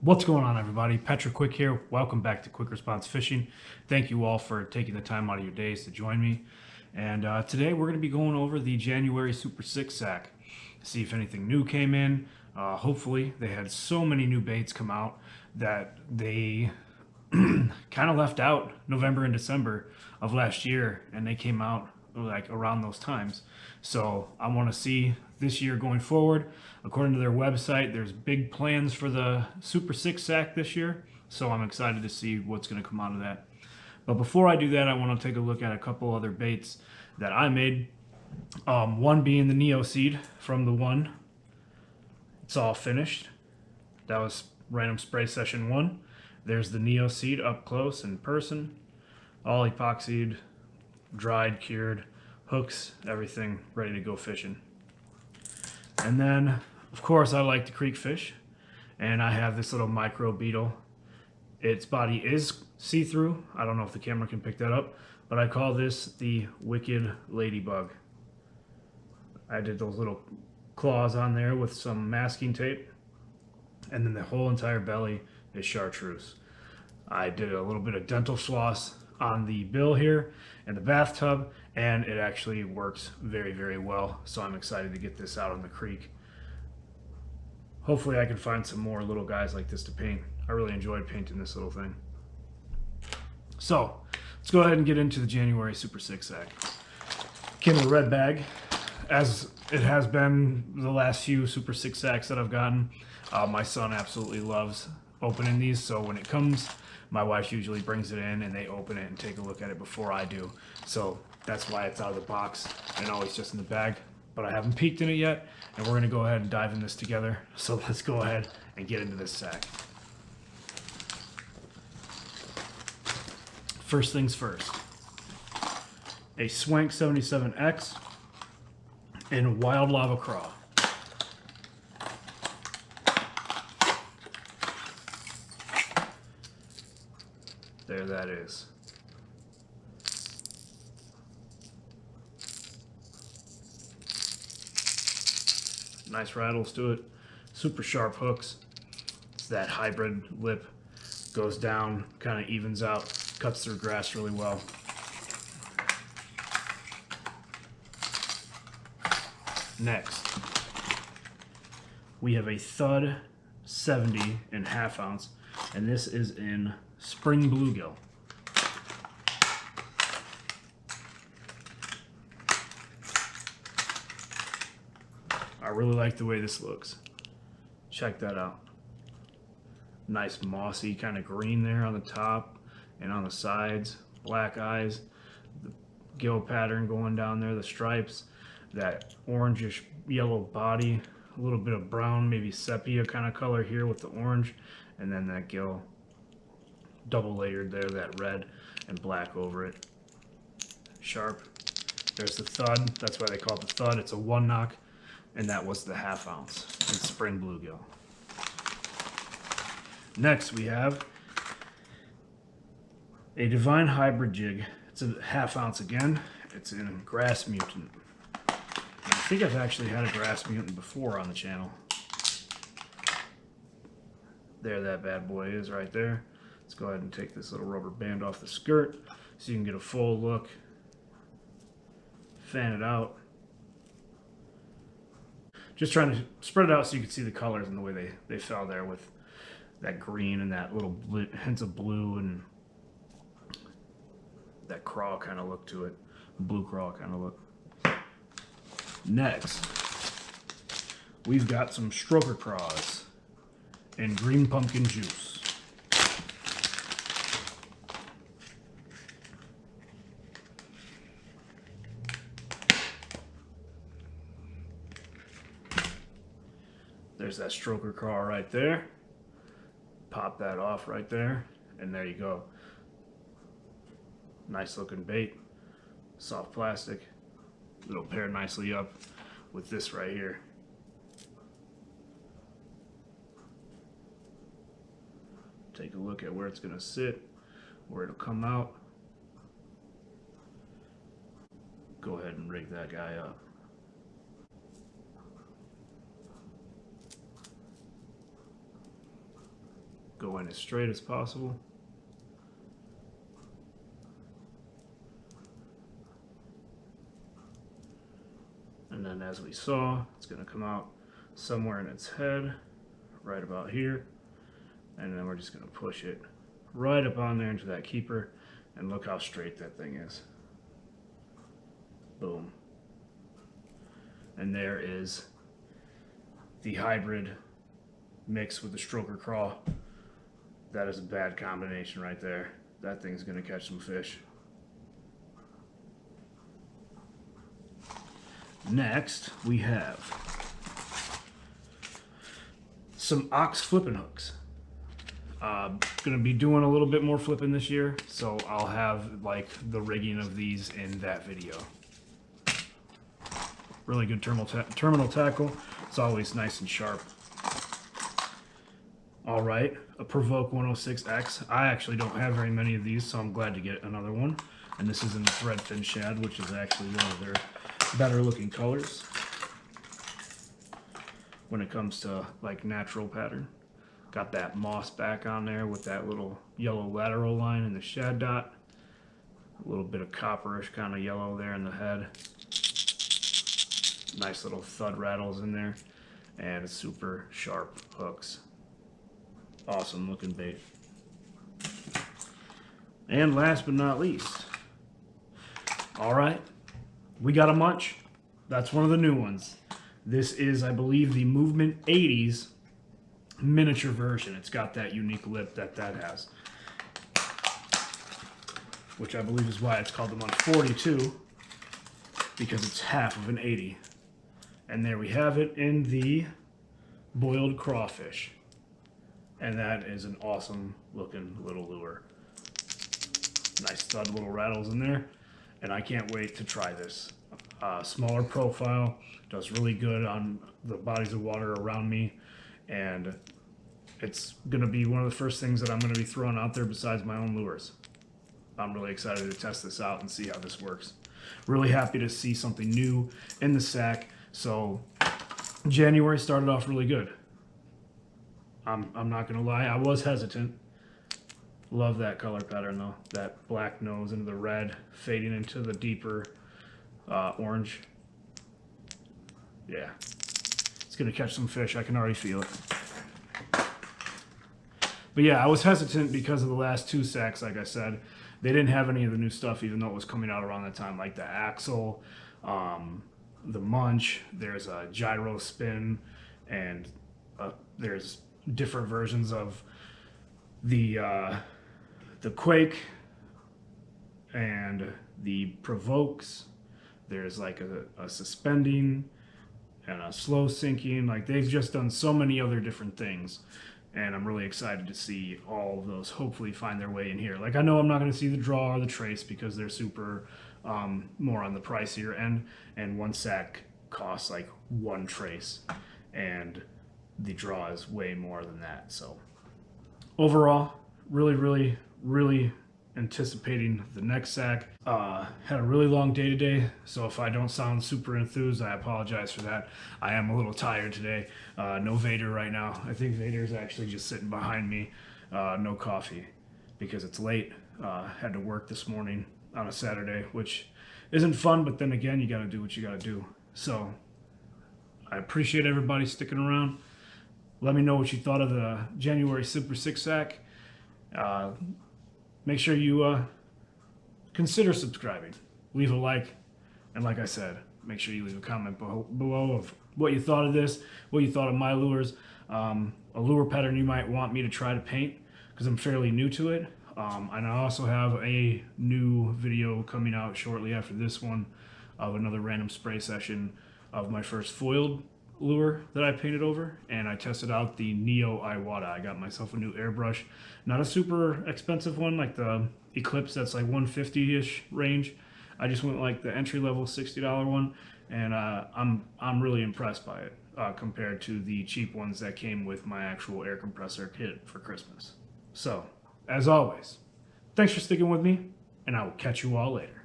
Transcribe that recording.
What's going on, everybody? Petra Quick here. Welcome back to Quick Response Fishing. Thank you all for taking the time out of your days to join me. And today we're going to be going over the January Super 6 sack. See if anything new came in. Hopefully, they had so many new baits come out that they kind of left out November and December of last year, and they came out like around those times. So I want to see this year going forward. According to their website, there's big plans for the Super 6 sack this year. So I'm excited to see what's going to come out of that. But before I do that, I want to take a look at a couple other baits that I made. One being the Neo Seed from the One. It's all finished. That was Random Spray Session 1. There's the Neo Seed up close in person. All epoxied, dried, cured, hooks, everything ready to go fishing. And then, of course, I like to creek fish. And I have this little micro beetle. Its body is see-through. I don't know if the camera can pick that up, but I call this the Wicked Ladybug. I did those little claws on there with some masking tape, and then the whole entire belly is chartreuse. I did a little bit of dental floss on the bill here in the bathtub, and it actually works very, very well. So I'm excited to get this out on the creek. Hopefully I can find some more little guys like this to paint. I really enjoyed painting this little thing. So let's go ahead and get into the January Super 6 sack. Came in a red bag, as it has been the last few Super 6 sacks that I've gotten. My son absolutely loves opening these, so when it comes, my wife usually brings it in and they open it and take a look at it before I do. So that's why it's out of the box and always just in the bag. But I haven't peeked in it yet, and we're gonna go ahead and dive in this together. So let's go ahead and get into this sack. First things first, a Swank 77X in Wild Lava Craw. There that is. Nice rattles to it. Super sharp hooks. It's that hybrid lip. Goes down, kind of evens out, cuts through grass really well. Next, we have a Thud 70 in ½ ounce, and this is in Spring Bluegill. I really like the way this looks. Check that out. Nice mossy kind of green there on the top and on the sides. Black eyes, the gill pattern going down there, the stripes, that orangish yellow body, a little bit of brown, maybe sepia kind of color here with the orange, and then that gill double layered there, that red and black over it. Sharp. There's the Thud. That's why they call it the Thud. It's a 1 knock, and that was the ½ ounce in Spring Bluegill. Next we have a Divine Hybrid Jig. It's a ½ ounce again. It's in Grass Mutant. I think I've actually had a Grass Mutant before on the channel. There that bad boy is right there. Let's go ahead and take this little rubber band off the skirt so you can get a full look. Fan it out. Just trying to spread it out so you can see the colors and the way they fell there with that green and that little hints of blue and that craw kind of look to it. Blue craw kind of look. Next, we've got some Stroker Craws and Green Pumpkin Juice. There's that Stroker Craw right there. Pop that off right there, and there you go. Nice looking bait, soft plastic. It'll pair nicely up with this right here. Take a look at where it's gonna sit, where it'll come out. Go ahead and rig that guy up. go in as straight as possible. And then as we saw, it's going to come out somewhere in its head, right about here. And then we're just going to push it right up on there into that keeper, and look how straight that thing is. Boom. And there is the hybrid mixed with the stroker craw. That is a bad combination right there. That thing's going to catch some fish. Next, we have some ox flipping hooks. Gonna be doing a little bit more flipping this year, so I'll have like the rigging of these in that video. Really good terminal tackle. It's always nice and sharp. All right, a Provoke 106X. I actually don't have very many of these, so I'm glad to get another one. And this is in the Threadfin Shad, which is actually one of their better looking colors when it comes to like natural pattern. Got that moss back on there with that little yellow lateral line in the shad dot. A little bit of copperish kind of yellow there in the head. Nice little thud rattles in there. And super sharp hooks. Awesome looking bait. And last but not least, all right, we got a munch. That's one of the new ones. This is, I believe, the Movement 80s miniature version. It's got that unique lip that has, which I believe is why it's called the Munch 42, because it's half of an 80. And there we have it in the boiled crawfish. And that is an awesome looking little lure. Nice thud little rattles in there. And I can't wait to try this. Smaller profile, does really good on the bodies of water around me. And it's going to be one of the first things that I'm going to be throwing out there besides my own lures. I'm really excited to test this out and see how this works. Really happy to see something new in the sack. So January started off really good. I'm not going to lie, I was hesitant. Love that color pattern though. That black nose into the red, fading into the deeper orange. Yeah. It's going to catch some fish. I can already feel it. But yeah, I was hesitant because of the last two sacks, like I said. They didn't have any of the new stuff, even though it was coming out around that time, like the Axle, the Munch, there's a Gyro Spin, and there's different versions of the Quake and the Provokes. There's like a suspending and a slow sinking. Like, they've just done so many other different things, and I'm really excited to see all of those hopefully find their way in here. Like, I know I'm not going to see the draw or the trace because they're super more on the pricier end, and one sack costs like one trace, and the draw is way more than that. So overall, really anticipating the next sack. Had a really long day today, so if I don't sound super enthused, I apologize for that. I am a little tired today. No Vader right now. I think Vader's actually just sitting behind me. No coffee because it's late. Had to work this morning on a Saturday, which isn't fun, but then again, you got to do what you got to do. So I appreciate everybody sticking around. Let me know what you thought of the January Super 6 sack. Make sure you consider subscribing. Leave a like. And like I said, make sure you leave a comment below of what you thought of this, what you thought of my lures, a lure pattern you might want me to try to paint, because I'm fairly new to it. And I also have a new video coming out shortly after this one of another random spray session of my first foiled lure that I painted over, and I tested out the Neo Iwata. I got myself a new airbrush, not a super expensive one like the Eclipse that's like 150-ish range. I just went like the entry-level $60 one, and I'm really impressed by it compared to the cheap ones that came with my actual air compressor kit for Christmas. So, as always, thanks for sticking with me, and I will catch you all later.